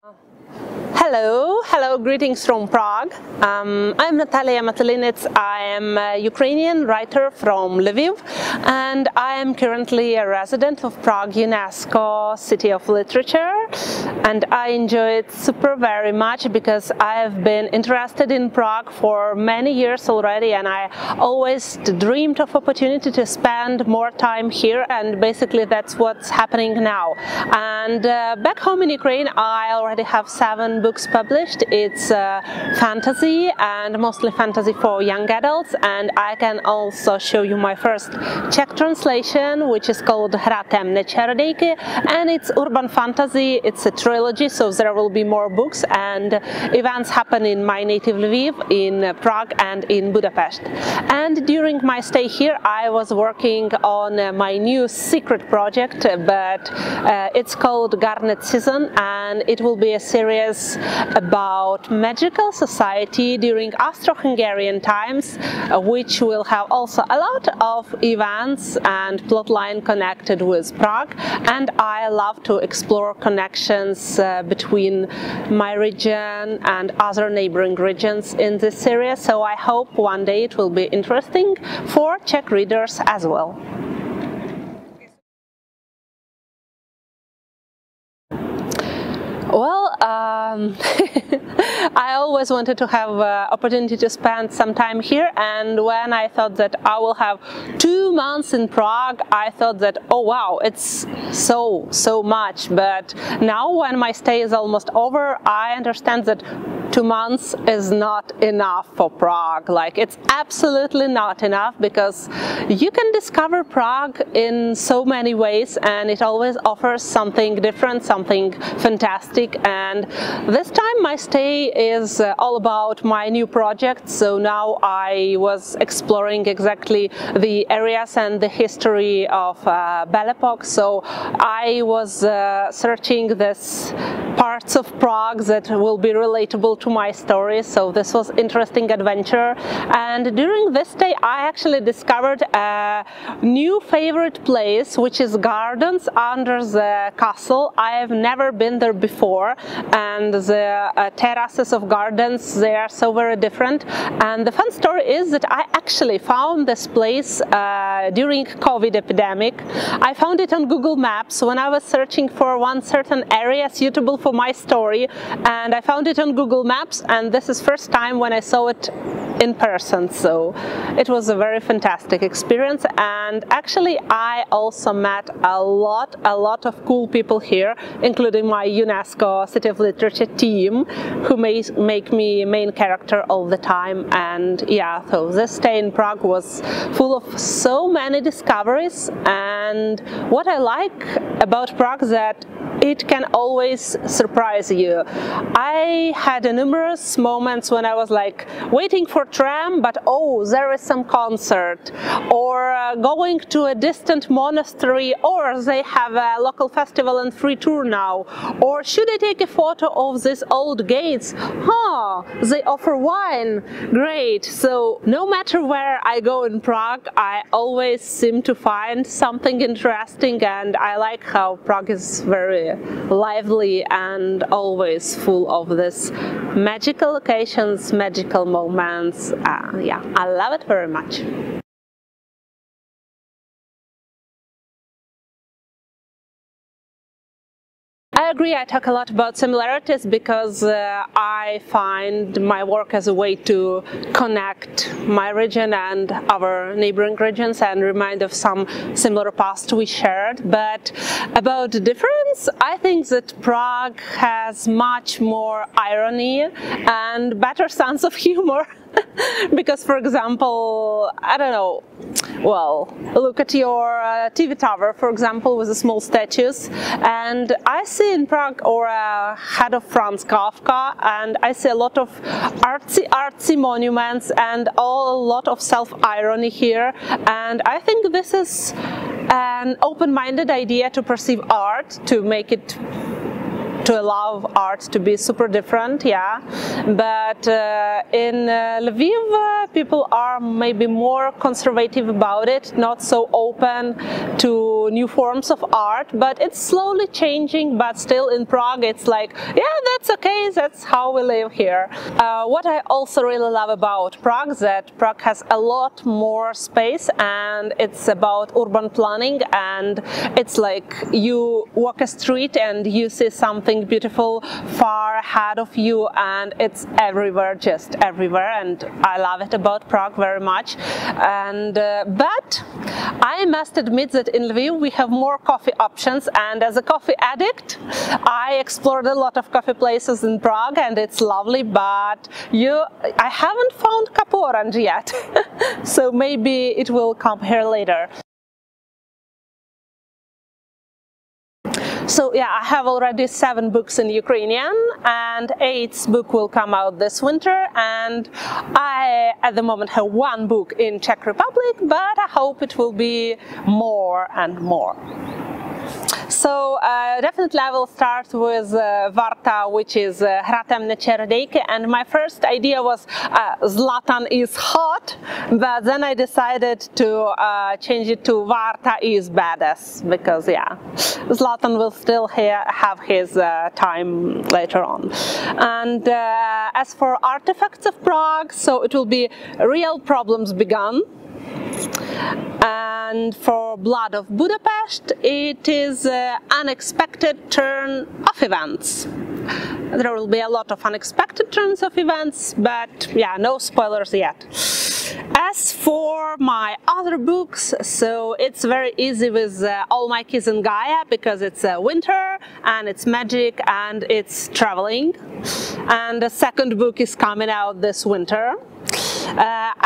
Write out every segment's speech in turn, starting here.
Hello, greetings from Prague. I'm Natalia Matolinec. I am a Ukrainian writer from Lvov, and I am currently a resident of Prague UNESCO City of Literature, and I enjoy it very much because I have been interested in Prague for many years already, and I always dreamed of opportunity to spend more time here, and basically that's what's happening now. And back home in Ukraine I already have 7 books published. It's fantasy, and mostly fantasy for young adults, and I can also show you my first Czech translation, which is called Hra temné čarodějky, and it's urban fantasy. It's a trilogy, so there will be more books, and events happen in my native Lviv, in Prague and in Budapest. And during my stay here I was working on my new secret project, but it's called Garnet Season, and it will be a series about magical society during Austro-Hungarian times, which will have also a lot of events and plotline connected with Prague, and I love to explore connections between my region and other neighboring regions in this series, so I hope one day it will be interesting for Czech readers as well. Well, I always wanted to have opportunity to spend some time here, and when I thought that I will have 2 months in Prague, I thought that, oh wow, it's so much. But now when my stay is almost over, I understand that 2 months is not enough for Prague. Like, it's absolutely not enough, because you can discover Prague in so many ways, and it always offers something different, something fantastic. And this time my stay is all about my new project, so now I was exploring exactly the areas and the history of Belle Époque, so I was searching this parts of Prague that will be relatable to my story, so this was interesting adventure. And during this day I actually discovered a new favorite place, which is gardens under the castle. I have never been there before, and the terraces of gardens, they are so very different. And the fun story is that I actually found this place during COVID epidemic. I found it on Google Maps when I was searching for one certain area suitable for my story, and I found it on Google Maps, and this is first time when I saw it in person, so it was a very fantastic experience. And actually I also met a lot of cool people here, including my UNESCO City of Literature team, who make me main character all the time. And yeah, so this stay in Prague was full of so many discoveries, and what I like about Prague is that it can always surprise you. I had numerous moments when I was like waiting for tram, but oh, there is some concert, or going to a distant monastery, or they have a local festival and free tour now, or should I take a photo of these old gates? Huh, they offer wine, great. So no matter where I go in Prague, I always seem to find something interesting, and I like how Prague is very lively and always full of this magical occasions, magical moments. Yeah, I love it very much. I agree, I talk a lot about similarities because I find my work as a way to connect my region and our neighboring regions and remind of some similar past we shared. But about the difference, I think that Prague has much more irony and better sense of humor. Because, for example, I don't know, well, look at your TV tower, for example, with the small statues, and I see in Prague, or a head of Franz Kafka, and I see a lot of artsy monuments and a lot of self-irony here, and I think this is an open-minded idea to perceive art, to make it to allow art to be super different, yeah. But in Lviv, people are maybe more conservative about it, not so open to new forms of art, but it's slowly changing. But still in Prague, it's like, yeah, that's okay, that's how we live here. What I also really love about Prague is that Prague has a lot more space, and it's about urban planning, and it's like you walk a street and you see something beautiful far ahead of you, and it's everywhere, just everywhere, and I love it about Prague very much. And but I must admit that in Lviv we have more coffee options, and as a coffee addict I explored a lot of coffee places in Prague, and it's lovely, but I haven't found Cup Orange yet. So maybe it will come here later. So yeah, I have already 7 books in Ukrainian, and 8th book will come out this winter, and I at the moment have 1 book in Czech Republic, but I hope it will be more and more. So definitely I will start with Varta, which is Hra temné čarodějky, and my first idea was Zlatan is hot, but then I decided to change it to Varta is badass, because yeah, Zlatan will still have his time later on. And as for artifacts of Prague, so it will be Real Problems Begun. And for Blood of Budapest, it is unexpected turn of events. There will be a lot of unexpected turns of events, but yeah, no spoilers yet. As for my other books, so it's very easy with All My Keys in Gaia, because it's winter and it's magic and it's traveling. And the 2nd book is coming out this winter.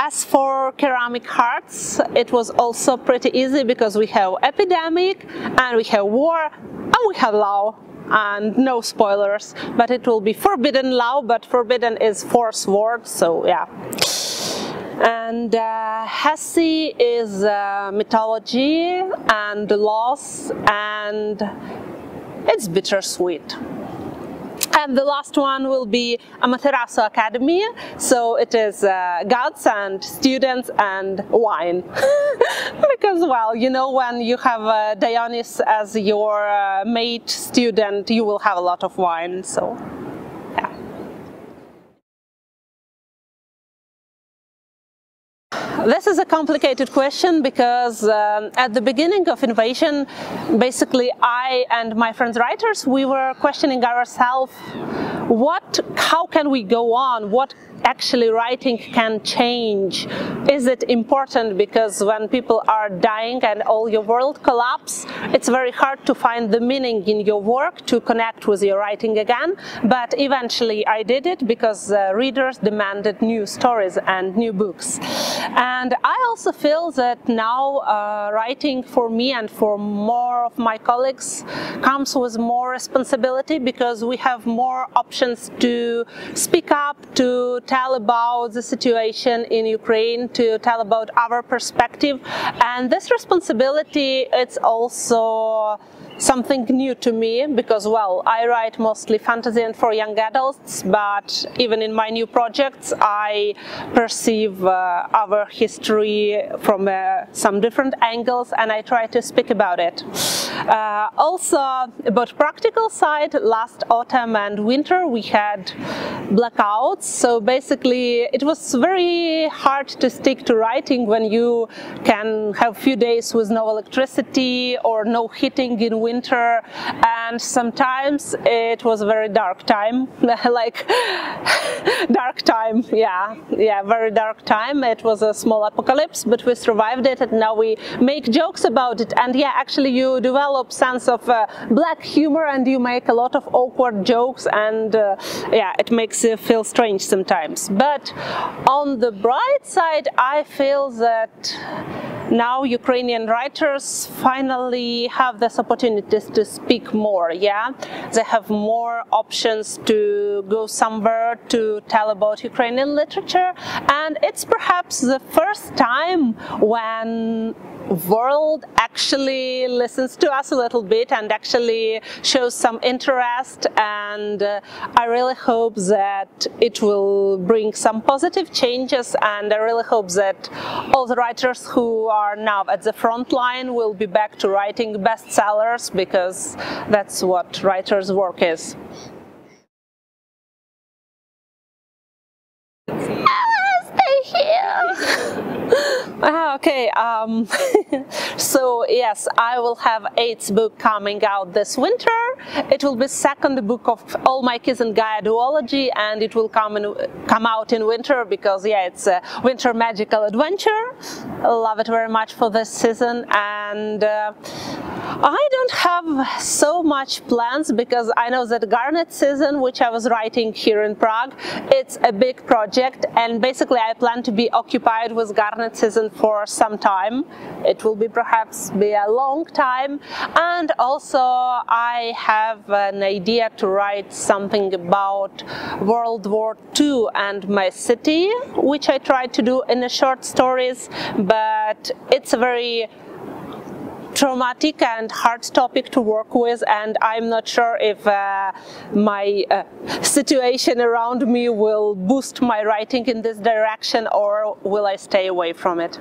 As for Ceramic Hearts, it was also pretty easy, because we have epidemic and we have war and we have love, and no spoilers, but it will be forbidden love, but forbidden is force word, so yeah. And Hesse is mythology and loss, and it's bittersweet. And the last one will be Amaterasu Academy, so it is gods and students and wine. Because, well, you know, when you have Dionys as your mate student, you will have a lot of wine, so yeah. This is a complicated question, because at the beginning of invasion, basically I and my friends writers, we were questioning ourselves, how can we go on? What actually writing can change? Is it important? Because when people are dying and all your world collapse, it's very hard to find the meaning in your work, to connect with your writing again. But eventually I did it, because readers demanded new stories and new books. And I also feel that now writing for me and for more of my colleagues comes with more responsibility, because we have more options to speak up, to tell about the situation in Ukraine, to tell about our perspective. And this responsibility, it's also something new to me, because, well, I write mostly fantasy and for young adults, but even in my new projects I perceive our history from some different angles, and I try to speak about it. Also, about practical side, last autumn and winter we had blackouts, so basically it was very hard to stick to writing when you can have few days with no electricity or no heating in winter, and sometimes it was a very dark time, like dark time, yeah, very dark time. It was a small apocalypse, but we survived it, and now we make jokes about it, and yeah, actually you develop sense of black humor, and you make a lot of awkward jokes, and yeah, it makes you feel strange sometimes. But on the bright side, I feel that now Ukrainian writers finally have this opportunities to speak more, yeah? They have more options to go somewhere to tell about Ukrainian literature, and it's perhaps the first time when world actually listens to us a little bit and actually shows some interest, and I really hope that it will bring some positive changes, and I really hope that all the writers who are now at the front line will be back to writing bestsellers, because that's what writers' work is. Stay here! Okay, so yes, I will have 8th book coming out this winter. It will be second book of all my Kiss and Gaia duology, and it will come out in winter because, yeah, it's a winter magical adventure. I love it very much for this season, and I don't have so much plans because I know that Garnet season, which I was writing here in Prague, it's a big project, and basically I plan to be occupied with Garnet season for some time. It will be perhaps be a long time, and also I have an idea to write something about World War II and my city, which I tried to do in the short stories, but it's a very traumatic and hard topic to work with, and I'm not sure if my situation around me will boost my writing in this direction, or will I stay away from it.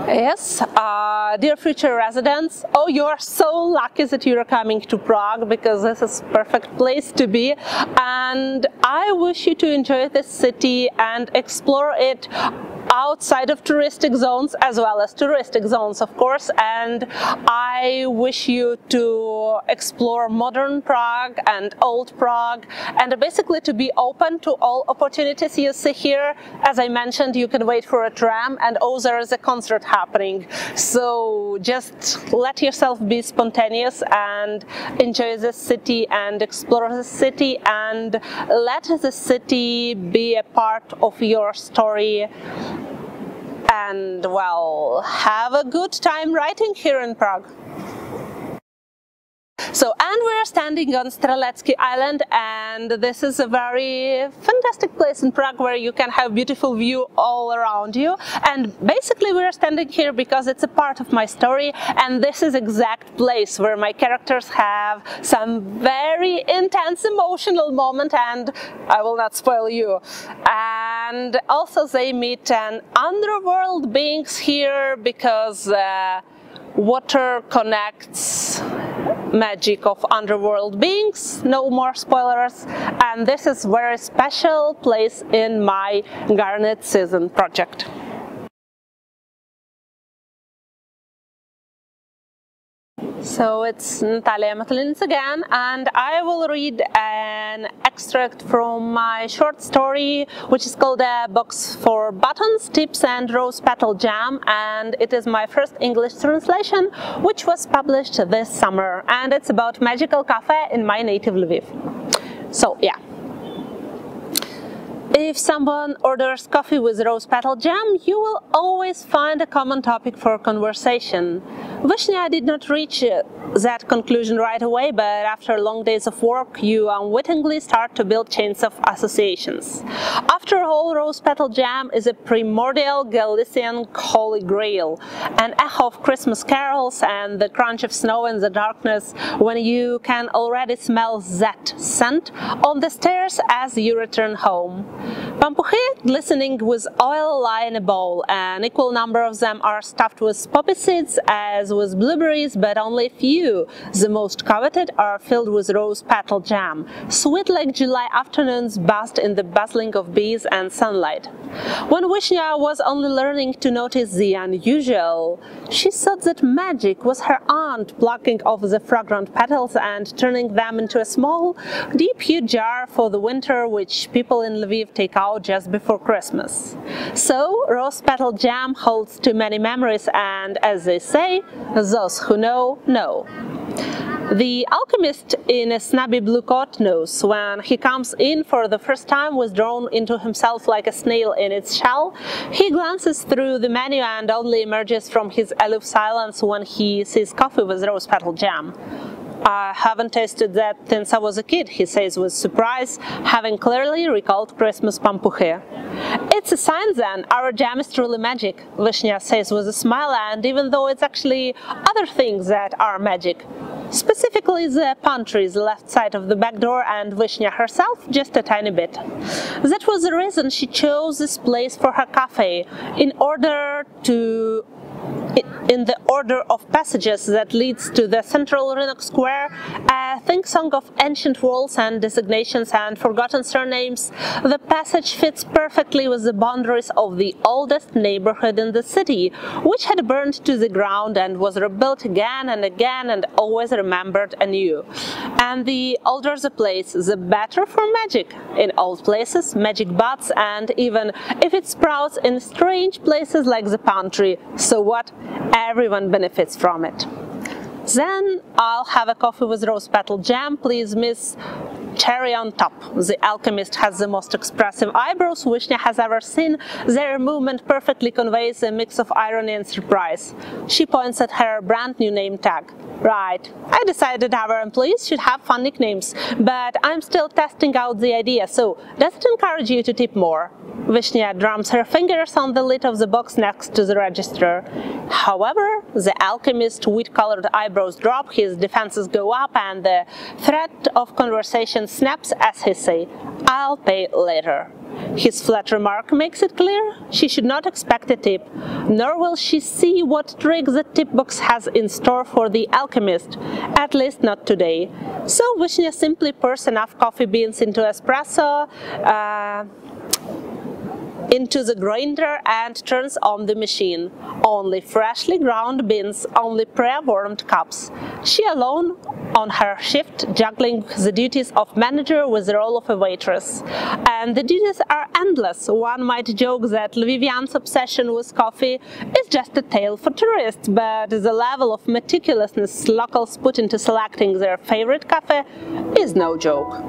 Yes, dear future residents, oh, you are so lucky that you are coming to Prague, because this is a perfect place to be, and I wish you to enjoy this city and explore it outside of touristic zones as well as touristic zones, of course, and I wish you to explore modern Prague and old Prague, and basically to be open to all opportunities you see here. As I mentioned, you can wait for a tram, and oh, there is a concert happening, so just let yourself be spontaneous and enjoy the city and explore the city, and let the city be a part of your story. And, well, have a good time writing here in Prague. So, and we're standing on Strelecki Island, and this is a very fantastic place in Prague where you can have beautiful view all around you. And basically we're standing here because it's a part of my story, and this is exact place where my characters have some very intense emotional moment, and I will not spoil you. And also they meet an underworld beings here, because water connects magic of underworld beings, no more spoilers, and this is a very special place in my Garnet season project. So it's Natalia Matolinec again, and I will read an extract from my short story, which is called A Box for Buttons, Tips and Rose Petal Jam, and it is my first English translation, which was published this summer, and it's about magical cafe in my native Lviv. So yeah. If someone orders coffee with rose petal jam, you will always find a common topic for conversation. Vishnya did not reach that conclusion right away, but after long days of work, you unwittingly start to build chains of associations. After all, rose petal jam is a primordial Galician holy grail, an echo of Christmas carols and the crunch of snow in the darkness, when you can already smell that scent on the stairs as you return home. Pampuchy, glistening with oil, lie in a bowl. An equal number of them are stuffed with poppy seeds as with blueberries, but only a few, the most coveted, are filled with rose petal jam, sweet like July afternoons bathed in the bustling of bees and sunlight. When Vishnya was only learning to notice the unusual, she thought that magic was her aunt plucking off the fragrant petals and turning them into a small, deep-hued jar for the winter, which people in Lviv take out just before Christmas. So, rose petal jam holds too many memories, and, as they say, those who know, know. The alchemist in a snubby blue coat knows. When he comes in for the first time, withdrawn into himself like a snail in its shell, he glances through the menu and only emerges from his aloof silence when he sees coffee with rose petal jam. I haven't tasted that since I was a kid, he says with surprise, having clearly recalled Christmas pampuchy. It's a sign then, our jam is truly magic, Vishnya says with a smile, and even though it's actually other things that are magic. Specifically the pantry is the left side of the back door and Vishnya herself just a tiny bit. That was the reason she chose this place for her cafe, in the order of passages that leads to the central Rynok Square, a think-song of ancient walls and designations and forgotten surnames. The passage fits perfectly with the boundaries of the oldest neighborhood in the city, which had burned to the ground and was rebuilt again and again and always remembered anew. And the older the place, the better for magic. In old places, magic buds, and even if it sprouts in strange places like the pantry, so what? Everyone benefits from it. Then I'll have a coffee with rose petal jam, please, miss. Cherry on top. The alchemist has the most expressive eyebrows Vishnya has ever seen. Their movement perfectly conveys a mix of irony and surprise. She points at her brand new name tag. Right, I decided our employees should have fun nicknames, but I'm still testing out the idea, so does it encourage you to tip more? Vishnya drums her fingers on the lid of the box next to the register. However, the alchemist's wheat-colored eyebrows drop, his defenses go up, and the thread of conversation snaps as he says, "I'll pay later." His flat remark makes it clear she should not expect a tip, nor will she see what trick the tip box has in store for the alchemist, at least not today. So Vishnya simply pours enough coffee beans into espresso, into the grinder and turns on the machine. Only freshly ground beans, only pre-warmed cups. She alone on her shift, juggling the duties of manager with the role of a waitress. And the duties are endless. One might joke that Lvivian's obsession with coffee is just a tale for tourists, but the level of meticulousness locals put into selecting their favorite cafe is no joke.